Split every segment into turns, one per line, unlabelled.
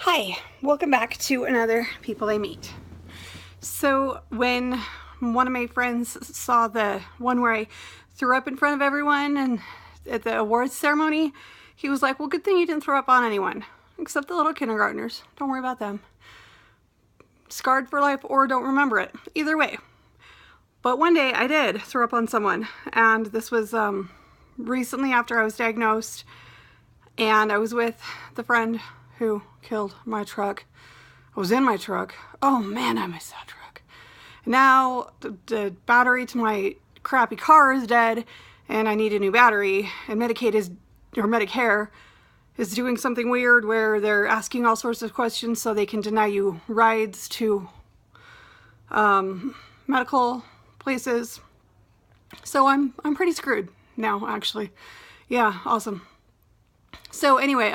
Hi, welcome back to another People I Meet. So when one of my friends saw the one where I threw up in front of everyone and at the awards ceremony, he was like, well, good thing you didn't throw up on anyone, except the little kindergartners. Don't worry about them. Scarred for life or don't remember it. Either way. But one day I did throw up on someone, and this was recently after I was diagnosed, and I was with the friend who killed my truck. I was in my truck. Oh man, I miss that truck. Now the battery to my crappy car is dead, and I need a new battery. And Medicare is doing something weird where they're asking all sorts of questions so they can deny you rides to medical places. So I'm pretty screwed now, actually. Yeah, awesome. So anyway,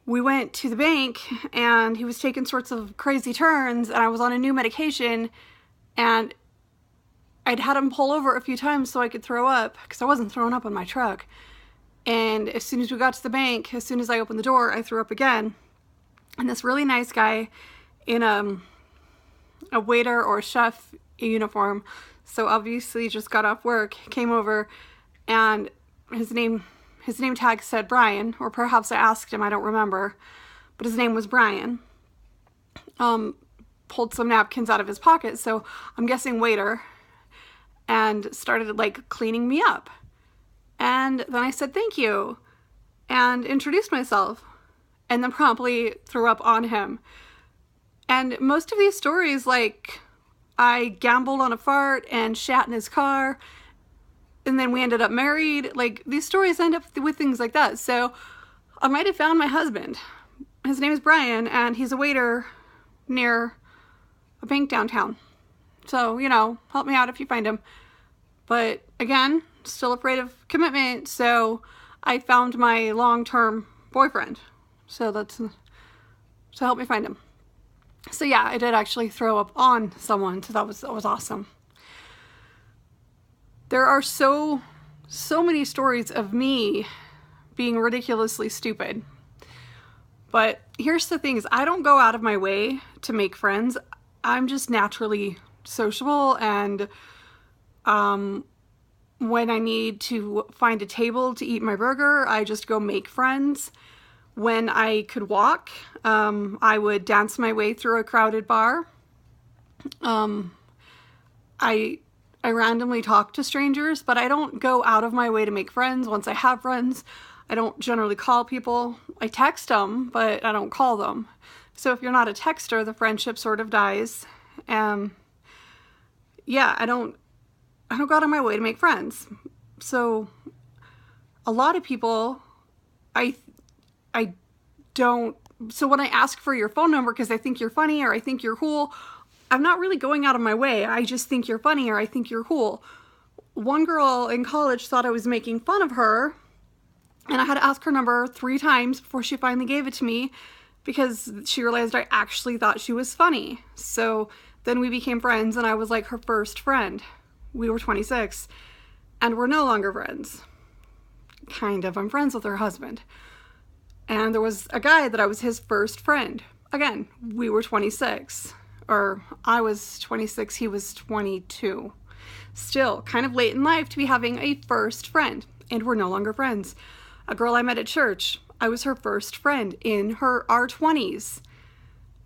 we went to the bank and he was taking sorts of crazy turns, and I was on a new medication, and I'd had him pull over a few times so I could throw up because I wasn't throwing up on my truck. And as soon as we got to the bank, as soon as I opened the door, I threw up again. And this really nice guy in a waiter or chef uniform, so obviously just got off work, came over, and his name tag said Brian, or perhaps I asked him, I don't remember, but his name was Brian. Pulled some napkins out of his pocket, so I'm guessing waiter, and started like cleaning me up. And then I said thank you and introduced myself, and then promptly threw up on him. And most of these stories, like I gambled on a fart and shat in his car, and then we ended up married. Like, these stories end up with things like that. So I might have found my husband. His name is Brian, and he's a waiter near a bank downtown. So, help me out if you find him. But again, still afraid of commitment, so I found my long-term boyfriend. So to help me find him. So yeah, I did actually throw up on someone, so that was awesome. There are so many stories of me being ridiculously stupid. But here's the thing, is I don't go out of my way to make friends. I'm just naturally sociable, and when I need to find a table to eat my burger, I just go make friends. When I could walk, I would dance my way through a crowded bar. I randomly talk to strangers, but I don't go out of my way to make friends. Once I have friends, I don't generally call people. I text them, but I don't call them. So if you're not a texter, the friendship sort of dies. Yeah, I don't go out of my way to make friends. So a lot of people, I don't, so when I ask for your phone number because I think you're funny or I think you're cool, I'm not really going out of my way. I just think you're funny or I think you're cool. One girl in college thought I was making fun of her, and I had to ask her number 3 times before she finally gave it to me because she realized I actually thought she was funny. So then we became friends, and I was like her first friend. We were 26, and we're no longer friends. Kind of. I'm friends with her husband. And there was a guy that I was his first friend. Again, we were 26. Or I was 26, he was 22. Still, kind of late in life to be having a first friend. And we're no longer friends. A girl I met at church, I was her first friend in our 20s.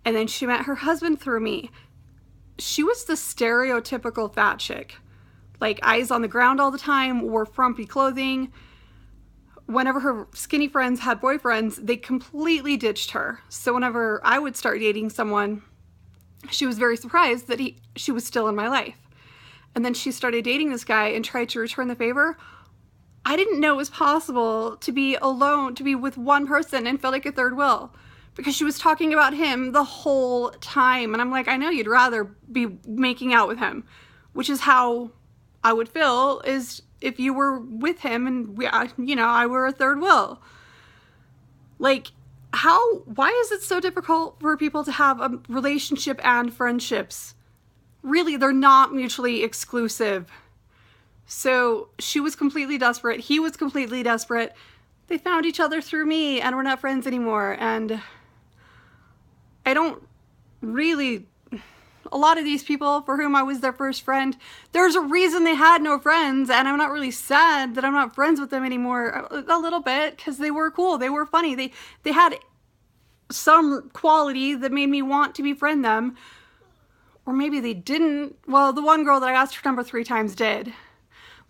And then she met her husband through me. She was the stereotypical fat chick. Like, eyes on the ground all the time, wore frumpy clothing. Whenever her skinny friends had boyfriends, they completely ditched her. So whenever I would start dating someone, she was very surprised that she was still in my life. And then she started dating this guy and tried to return the favor. I didn't know it was possible to be alone, to be with one person and feel like a third wheel, because she was talking about him the whole time. And I'm like, I know you'd rather be making out with him, which is how I would feel is if you were with him and I were a third wheel. Like, why is it so difficult for people to have a relationship and friendships? Really, they're not mutually exclusive. So she was completely desperate. He was completely desperate. they found each other through me and we're not friends anymore. And I don't really, a lot of these people for whom I was their first friend, there's a reason they had no friends, and I'm not really sad that I'm not friends with them anymore. A little bit, because they were cool, they were funny, they had some quality that made me want to befriend them. Or maybe they didn't. Well, the one girl that I asked her number 3 times did.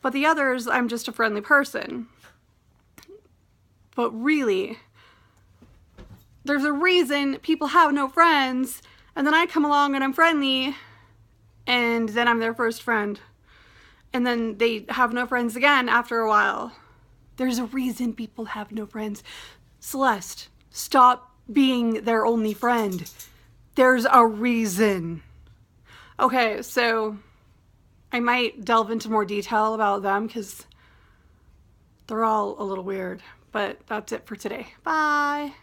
But the others, I'm just a friendly person. But really, there's a reason people have no friends, and then I come along and I'm friendly, and then I'm their first friend. And then they have no friends again after a while. There's a reason people have no friends. Celeste, stop being their only friend. There's a reason. Okay, so I might delve into more detail about them because they're all a little weird. But that's it for today. Bye.